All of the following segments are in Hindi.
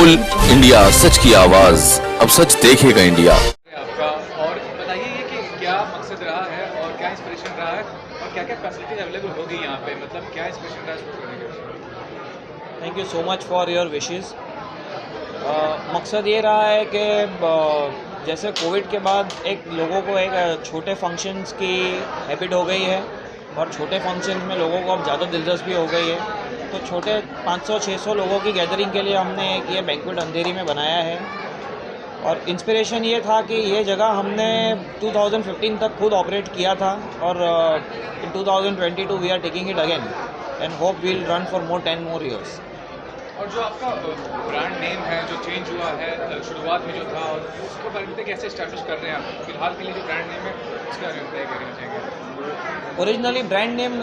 बोल इंडिया, सच की आवाज, अब सच देखेगा इंडिया। आपका और बताइए ये कि क्या मकसद रहा है और क्या इंस्पिरेशन रहा है और क्या क्या फैसिलिटीज अवेलेबल होगी यहाँ पे, मतलब क्या इंस्पिरेशन रहा है शुरू करने के? Thank you so much for your wishes. मकसद ये रहा है कि जैसे कोविड के बाद एक लोगों को एक छोटे फंक्शंस की हैबिट हो गई है और छोटे फंक्शंस में लोगों को अब ज़्यादा दिलचस्पी हो गई है, तो छोटे 500-600 लोगों की गैदरिंग के लिए हमने एक ये बैंक्वेट अंधेरी में बनाया है। और इंस्पिरेशन ये था कि ये जगह हमने 2015 तक खुद ऑपरेट किया था और in 2022 we are taking it again and hope we'll run for more 10 more years। और जो आपका ब्रांड नेम है जो चेंज हुआ है शुरुआत में जो था, और उसको बारे में कैसे इस्टेब्लिश कर रहे हैं आप फिलहाल के लिए, जो ब्रांड नेम है उसके बारे में क्या कहना चाहेंगे? ओरिजिनली ब्रांड नेम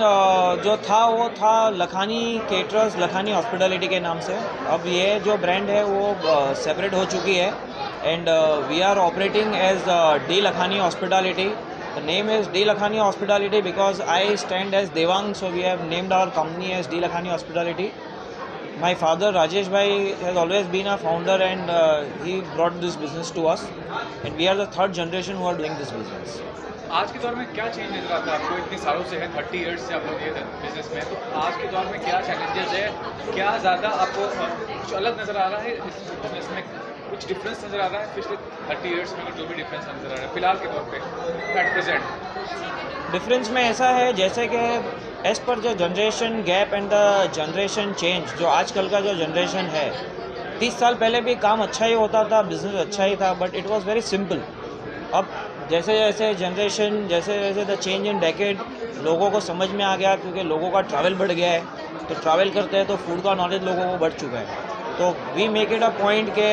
जो था वो था लखानी केटरर्स, लखानी हॉस्पिटैलिटी के नाम से। अब ये जो ब्रांड है वो सेपरेट हो चुकी है and we are operating as D Lakhani Hospitality. The name is D Lakhani Hospitality because I stand as Devang, so we have named our company as D Lakhani Hospitality. My father Rajesh bhai has always been a founder and he brought this business to us and we are the third generation who are doing this business। आज के दौर में क्या चेंज नजर आता है आपको? इतने सालों से है, 30 इयर्स से आप लोग ये बिजनेस में, तो आज के दौर में क्या चैलेंजेस है, क्या ज़्यादा आपको कुछ अलग नज़र आ रहा है इस बिजनेस में, कुछ डिफरेंस नज़र आ रहा है पिछले 30 इयर्स में, जो भी डिफरेंस नज़र आ रहा है फिलहाल के तौर पे एट प्रेजेंट? डिफरेंस में ऐसा है जैसे कि एज पर जो generation gap and the generation change, जो आजकल का जो जनरेशन है, 30 साल पहले भी काम अच्छा ही होता था, बिजनेस अच्छा ही था, but it was very simple. अब जैसे जैसे जनरेशन, जैसे जैसे द चेंज इन डेकेड, लोगों को समझ में आ गया क्योंकि लोगों का ट्रैवल बढ़ गया है, तो ट्रैवल करते हैं तो फूड का नॉलेज लोगों को बढ़ चुका है। तो we make it a point के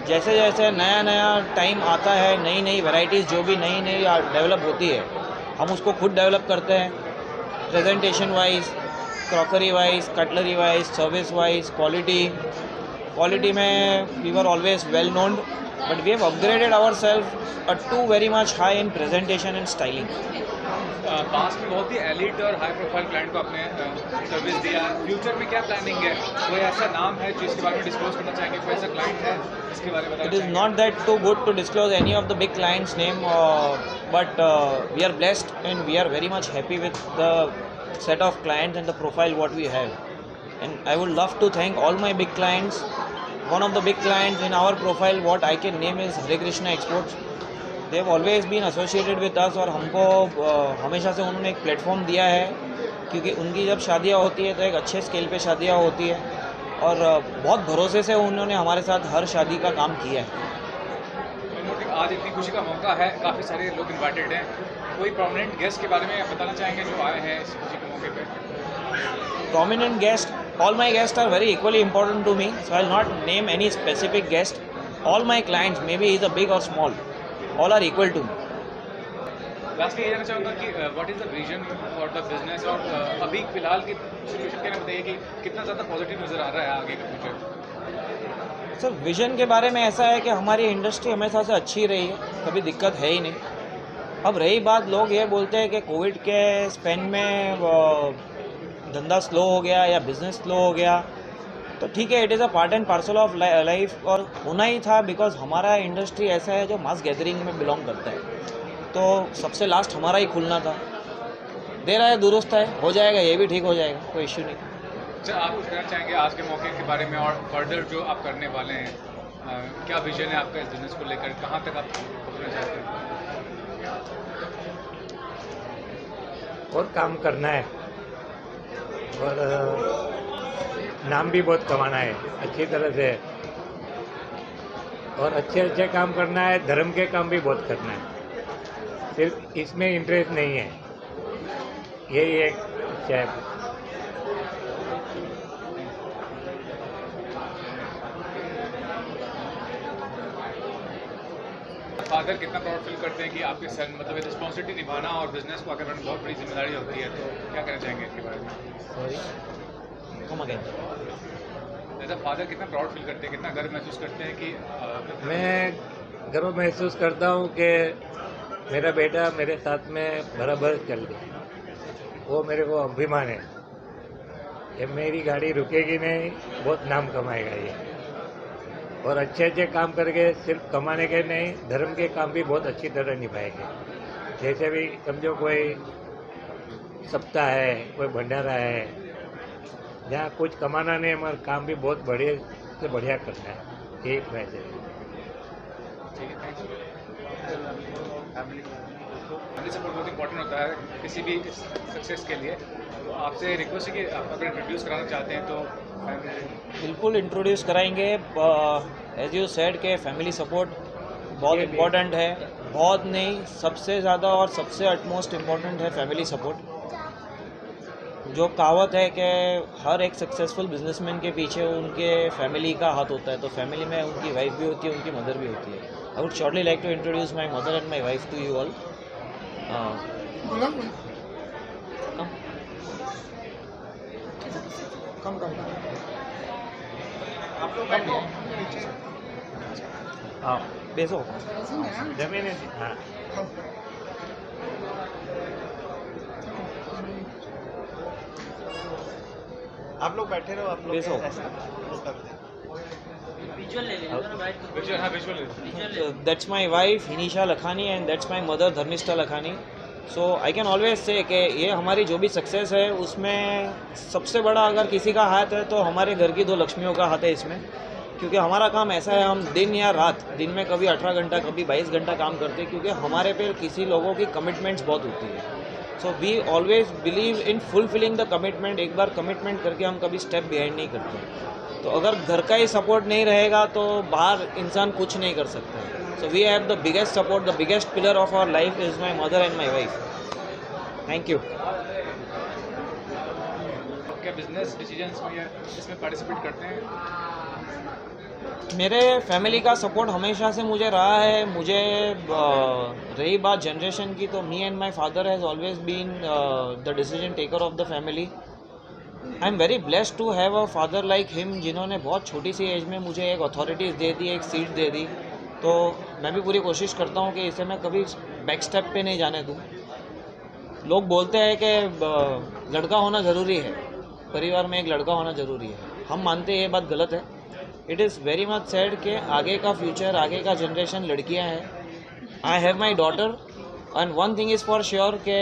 जैसे जैसे नया नया टाइम आता है, नई नई वैरायटीज़ जो भी नई नई डेवलप होती है, हम उसको खुद डेवलप करते हैं, presentation wise, crockery wise, cutlery wise, service wise, quality में we were always well known, but we have upgraded our self to very much high in presentation and styling. पास में बहुत ही एलिट और हाई प्रोफाइल क्लाइंट को आपने सर्विस दिया, फ्यूचर में क्या प्लानिंग है? कोई ऐसा नाम है जिसके बारे में डिस्क्लोज करना चाहेंगे? कोई ऐसा क्लाइंट है इसके बारे में बताना It is चाहेंगे? not that too good to disclose any of the big clients' name, but we are blessed and we are very much happy with the set of clients and the profile what we have. And I would love to thank all my big clients. One of the big clients in our profile, what I can name is Hare Krishna Exports. They have always been associated with us और हमको हमेशा से उन्होंने एक प्लेटफॉर्म दिया है, क्योंकि उनकी जब शादियाँ होती है तो एक अच्छे स्केल पे शादियाँ होती है और बहुत भरोसे से उन्होंने हमारे साथ हर शादी का काम किया है। आज इतनी खुशी का मौका है, काफ़ी सारे लोग इन्वाइटेड हैं, कोई प्रोमिनेंट गेस्ट के बारे में बताना चाहेंगे जो आए हैं इस खुशी के मौके पे? Prominent guest, all my guests are very equally important to me, so I'll not name any specific guest. All my clients, maybe he's a big or small, all are equal to me। Lastly ये जानना चाहूँगा कि what is the vision for the business, और अभी फिलहाल की सिचुएशन क्या बताइए कि कितना ज़्यादा पॉजिटिव नज़र आ रहा है आगे का फ्यूचर? सर, विजन के बारे में ऐसा है कि हमारी इंडस्ट्री हमेशा से अच्छी रही है, कभी दिक्कत है ही नहीं। अब रही बात, लोग ये बोलते हैं कि कोविड के स्पेन में धंधा स्लो हो गया या बिज़नेस स्लो हो गया, तो ठीक है, it is a part and parcel of life और होना ही था, बिकॉज हमारा इंडस्ट्री ऐसा है जो मास गैदरिंग में बिलोंग करता है, तो सबसे लास्ट हमारा ही खुलना था। देर आए दुरुस्त है, हो जाएगा, ये भी ठीक हो जाएगा, कोई इश्यू नहीं। अच्छा, आप कुछ कहना चाहेंगे आज के मौके के बारे में और फर्दर जो आप करने वाले हैं, क्या विजन है आपका इस बिज़नेस को लेकर, कहाँ तक आप पहुँचना चाहते हैं? और काम करना है और नाम भी बहुत कमाना है अच्छी तरह से, और अच्छे अच्छे काम करना है, धर्म के काम भी बहुत करना है, सिर्फ इसमें इंटरेस्ट नहीं है, यही एक अच्छा है। फादर कितना प्राउड फील करते हैं कि आपके सन, मतलब रिस्पॉन्सिबिलिटी निभाना और बिजनेस को आगे बढ़ाना बहुत बड़ी जिम्मेदारी होती है, तो क्या कहना चाहेंगे इसके बारे में? Sorry, come again. As a father कितना प्राउड फील करते हैं, कितना गर्व महसूस करते हैं कि मैं गर्व महसूस करता हूँ कि मेरा बेटा मेरे साथ में बराबर चल गया, वो मेरे को अभिमान है। ये मेरी गाड़ी रुकेगी नहीं, बहुत नाम कमाएगा ये। और अच्छे काम करके सिर्फ कमाने के नहीं, धर्म के काम भी बहुत अच्छी तरह निभाएंगे। जैसे भी समझो कोई सप्ताह है, कोई भंडारा है, जहाँ कुछ कमाना नहीं, हमारा काम भी बहुत बढ़िया से बढ़िया करना है, यही प्रयास है। ठीक है, फैमिली सपोर्ट बहुत इंपॉर्टेंट होता है किसी भी सक्सेस के लिए। तो आपसे रिक्वेस्ट है कि आप अगर इंट्रोड्यूस कराना चाहते हैं तो बिल्कुल इंट्रोड्यूस कराएंगे। एज यू सेड के फैमिली सपोर्ट बहुत इम्पोर्टेंट है, बहुत नहीं सबसे ज़्यादा और सबसे अटमोस्ट इम्पोर्टेंट है फैमिली सपोर्ट। जो कहावत है कि हर एक सक्सेसफुल बिजनेसमैन के पीछे उनके फैमिली का हाथ होता है, तो फैमिली में उनकी वाइफ भी होती है, उनकी मदर भी होती है। I would shortly like to introduce my mother and my wife to you all. हाँ, बेसो जमीन है। हाँ, आप लोग बैठे रहो, आप लोग बेसो visual that's my wife Hinisha Lakhani and that's my mother Dharmishtha Lakhani. So I can always say कि ये हमारी जो भी सक्सेस है उसमें सबसे बड़ा अगर किसी का हाथ है तो हमारे घर की 2 लक्ष्मियों का हाथ है इसमें। क्योंकि हमारा काम ऐसा है, हम दिन या रात, दिन में कभी 18 घंटा कभी 22 घंटा काम करते हैं, क्योंकि हमारे पे किसी लोगों की कमिटमेंट्स बहुत होती है। So we always believe in fulfilling the commitment. एक बार कमिटमेंट करके हम कभी स्टेप बिहाइंड नहीं करते। तो अगर घर का ही सपोर्ट नहीं रहेगा तो बाहर इंसान कुछ नहीं कर सकता है। So we have the biggest support, the biggest pillar of our life is my mother and my wife. Thank you. क्या बिजनेस डिसीजंस में या इसमें पार्टिसिपेट करते हैं? मेरे फैमिली का सपोर्ट हमेशा से मुझे रहा है। मुझे रही बात जनरेशन की, तो me and my father has always been the decision taker of the family. I am very blessed to have a father like him, जिन्होंने बहुत छोटी सी एज में मुझे एक अथॉरिटीज़ दे दी, एक सीट दे दी। तो मैं भी पूरी कोशिश करता हूँ कि इसे मैं कभी बैक स्टेप पे नहीं जाने दूँ। लोग बोलते हैं कि लड़का होना ज़रूरी है, परिवार में एक लड़का होना ज़रूरी है। हम मानते हैं ये बात गलत है। It is very much sad कि आगे का फ्यूचर, आगे का जनरेशन लड़कियां हैं। I have my daughter and one thing is for sure कि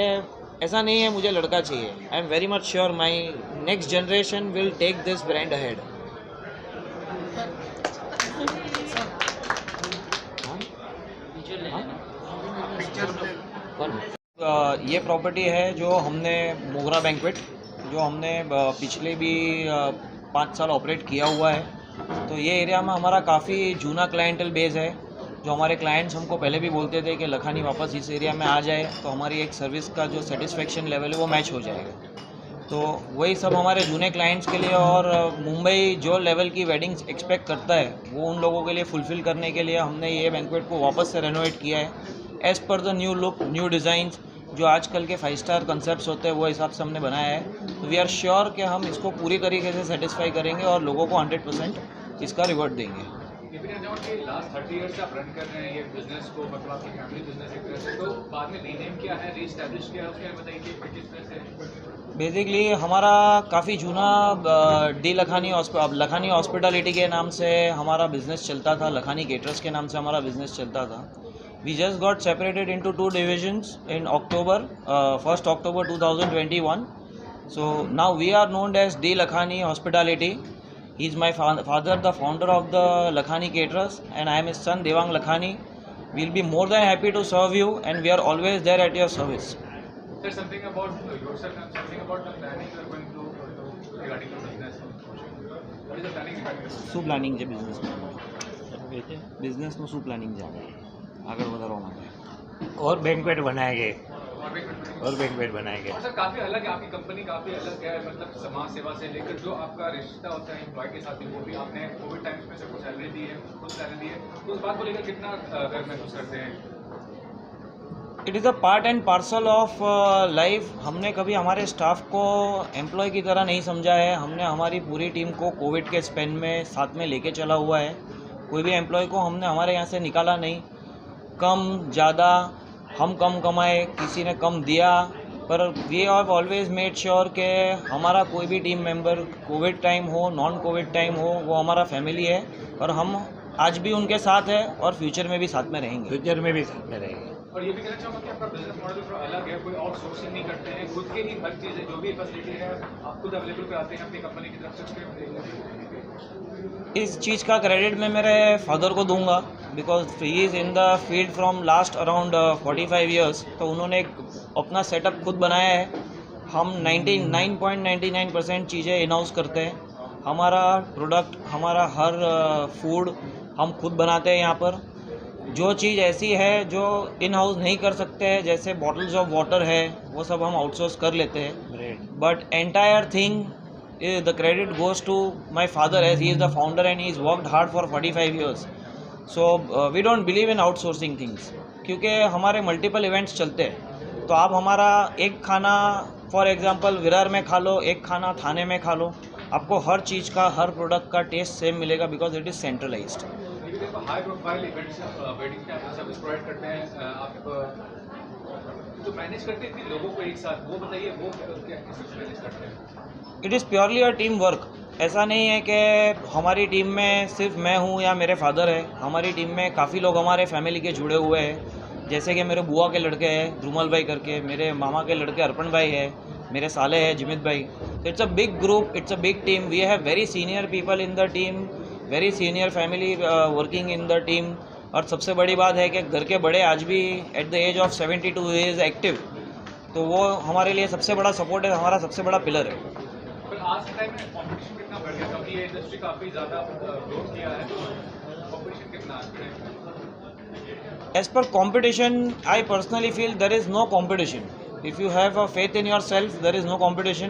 ऐसा नहीं है मुझे लड़का चाहिए। I am very much sure my next generation will take this brand ahead. ये प्रॉपर्टी है जो हमने मोगरा बैंक्वेट, जो हमने पिछले भी 5 साल ऑपरेट किया हुआ है। तो ये एरिया में हमारा काफ़ी जूना क्लाइंटल बेस है। जो हमारे क्लाइंट्स हमको पहले भी बोलते थे कि लखानी वापस इस एरिया में आ जाए तो हमारी एक सर्विस का जो सेटिस्फेक्शन लेवल है वो मैच हो जाएगा। तो वही सब हमारे जूने क्लाइंट्स के लिए, और मुंबई जो लेवल की वेडिंग्स एक्सपेक्ट करता है वो उन लोगों के लिए फुलफ़िल करने के लिए हमने ये बैंक्वेट को वापस से रेनोवेट किया है as per the new look, new designs. जो आजकल के 5 स्टार कंसेप्ट्स होते हैं वो हिसाब से हमने बनाया है। तो वी आर श्योर कि हम इसको पूरी तरीके से सेटिस्फाई करेंगे और लोगों को 100% इसका रिवॉर्ड देंगे। लास्ट 30 ईयर्स से आप रन कर रहे हैं ये बिजनेस को, मतलब आपकी फैमिली बिजनेस एक तरह से, तो बाद में रीनेम किया है, रीस्टैब्लिश किया है, उसके बारे में बताइए कि किस तरह से? बेसिकली हमारा काफ़ी जूना डी लखानी हॉस्पिटलिटी के नाम से हमारा बिज़नेस चलता था, लखानी केटरर्स के नाम से हमारा बिज़नेस चलता था। We just got separated into 2 divisions in October, 1st October 2021. So now we are known as D Lakhani Hospitality. He is my father, the founder of the Lakhani Caterers, and I am his son Devang Lakhani. We'll be more than happy to serve you, and we are always there at your service. Sir, something about yourself and something about the planning you are going to do regarding the business. What is the planning regarding this? શું પ્લાનિંગ છે બિઝનેસનું શું પ્લાનિંગ છે આગળ વધારવા માટે? और बैंक्वेट बनाएंगे, और भी कुछ? और बैंक्वेट बनाएंगे। और सर काफ़ी अलग है, आपकी कंपनी काफ़ी अलग है, मतलब समाज सेवा से लेकर जो आपका रिश्ता होता है एम्प्लॉय के साथ, वो भी आपने कोविड टाइम्स में सबको सैलरी दी है, खुद सैलरी दी है, तो उस बात को लेकर कितना गर्व महसूस करते हैं? It is a part and parcel of life. हमने कभी हमारे स्टाफ को एम्प्लॉय की तरह नहीं समझा है। हमने हमारी पूरी टीम को कोविड के स्पेन में साथ में लेके चला हुआ है। कोई भी एम्प्लॉय को हमने हमारे यहाँ से निकाला नहीं। कम ज़्यादा हम कम कमाए, किसी ने कम दिया, पर we have always made sure कि हमारा कोई भी टीम मेंबर कोविड टाइम हो, नॉन कोविड टाइम हो, वो हमारा फैमिली है और हम आज भी उनके साथ है और फ्यूचर में भी साथ में रहेंगे। फ्यूचर में भी साथ में रहेंगे। और ये भी कहना चाहूँगा कि आपका बिजनेस मॉडल थोड़ा अलग है, कोई आउटसोर्सिंग नहीं करते हैं, खुद के ही हर चीज़ है, जो भी फैसिलिटी है आप खुद अवेलेबल कराते हैं अपनी कंपनी की तरफ से। इस चीज़ का क्रेडिट मैं मेरे फादर को दूंगा, because he is in the field from last around 45 years. तो उन्होंने एक अपना सेटअप खुद बनाया है। हम 99.99% चीज़ें इन हाउस करते हैं। हमारा प्रोडक्ट, हमारा हर फूड हम खुद बनाते हैं यहाँ पर। जो चीज़ ऐसी है जो इन हाउस नहीं कर सकते हैं, जैसे बॉटल्स ऑफ वाटर है, वो सब हम आउटसोर्स कर लेते हैं। Bread, but entire thing the credit goes to my father, as he is the founder and he's worked hard for 45 years. So we don't believe in outsourcing things, क्योंकि हमारे मल्टीपल इवेंट्स चलते हैं। तो आप हमारा एक खाना फॉर एग्जांपल विरार में खा लो, एक खाना थाने में खा लो, आपको हर चीज़ का, हर प्रोडक्ट का टेस्ट सेम मिलेगा, because it is centralised. High profile events wedding के आप सर्विस प्रोवाइड करते हैं, आप जो मैनेज करते हैं लोगों को एक साथ, वो बताइए वो क्या मैनेज करते हैं? It is purely a team work. ऐसा नहीं है कि हमारी टीम में सिर्फ मैं हूँ या मेरे फादर है। हमारी टीम में काफ़ी लोग हमारे फैमिली के जुड़े हुए हैं, जैसे कि मेरे बुआ के लड़के हैं ध्रुमल भाई करके, मेरे मामा के लड़के अर्पण भाई है, मेरे साले हैं जिमित भाई। तो it's a big group, it's a big team. We have very senior people in the team, very senior family working in the team. और सबसे बड़ी बात है कि घर के बड़े आज भी at the age of 72 is active. तो वो हमारे लिए सबसे बड़ा सपोर्ट है, हमारा सबसे बड़ा पिलर है। पर आज के टाइम में कंपटीशन कितना बढ़ गया, क्योंकि ये इंडस्ट्री काफ़ी ज़्यादा ग्रोथ किया है, कंपटीशन कितना आज के टाइम में? As per competition, I personally feel there is no competition. If you have a faith in yourself, there is no competition.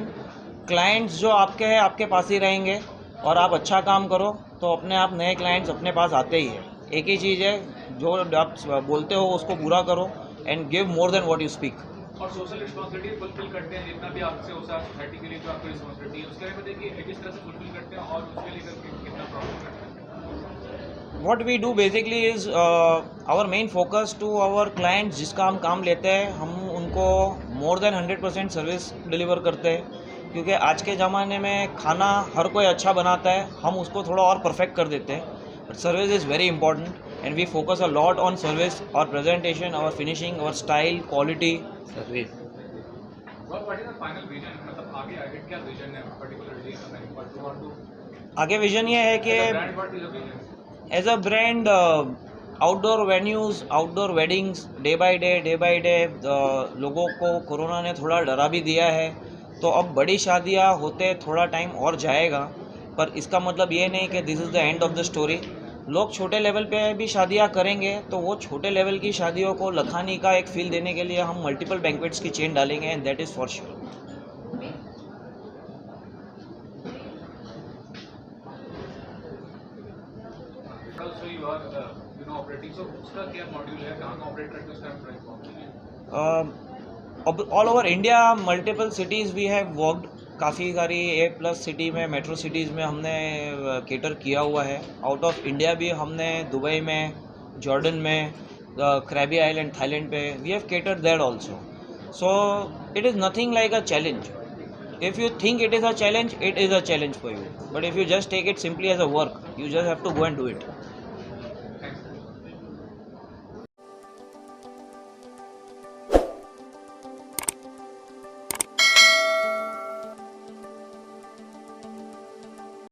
Clients जो आपके हैं आपके पास ही रहेंगे, और आप अच्छा काम करो तो अपने आप नए क्लाइंट्स अपने पास आते ही है। एक ही चीज़ है, जो आप बोलते हो उसको पूरा करो and give more than what you speak. और सोशल रिस्पॉन्सिबिलिटी फुलफिल करते हैं, जितना भी आपसे हो सकता है सोसाइटी के लिए जो आपकी रिस्पॉन्सिबिलिटी है, उसके बारे में देखिए किस तरह से फुलफिल करते हैं और उसके लिए कितना प्रॉब्लम करते हैं। What we do basically is our main focus to our clients, जिसका हम काम लेते हैं, हम उनको more than 100% सर्विस डिलीवर करते हैं। क्योंकि आज के ज़माने में खाना हर कोई अच्छा बनाता है, हम उसको थोड़ा और परफेक्ट कर देते हैं। But service is very important and we focus a lot on service, और प्रेजेंटेशन, और फिनिशिंग, और style, quality, service. What is the final vision, मतलब आगे आगे क्या विजन है particularly what you want to? आगे विजन ये है कि brand, what is the vision as a brand, outdoor venues, outdoor weddings, day by day लोगों को कोरोना ने थोड़ा डरा भी दिया है। तो अब बड़ी शादियां होते थोड़ा टाइम और जाएगा, पर इसका मतलब ये नहीं कि this is the end of the story. लोग छोटे लेवल पे भी शादियां करेंगे, तो वो छोटे लेवल की शादियों को लखानी का एक फील देने के लिए हम मल्टीपल बैंक्वेट्स की चेन डालेंगे, and that is for sure. also you are operating, so उसका क्या मॉड्यूल है, कहाँ ऑपरेट करते हो उसका price? All over India multiple cities we have worked. काफ़ी सारी A+ सिटी में, मेट्रो सिटीज़ में हमने केटर किया हुआ है। आउट ऑफ इंडिया भी हमने दुबई में, जॉर्डन में, क्रैबी आइलैंड थाईलैंड पे we have cater that also. So it is nothing like a challenge. If you think it is a challenge, it is a challenge for you. But if you just take it simply as a work, you just have to go and do it.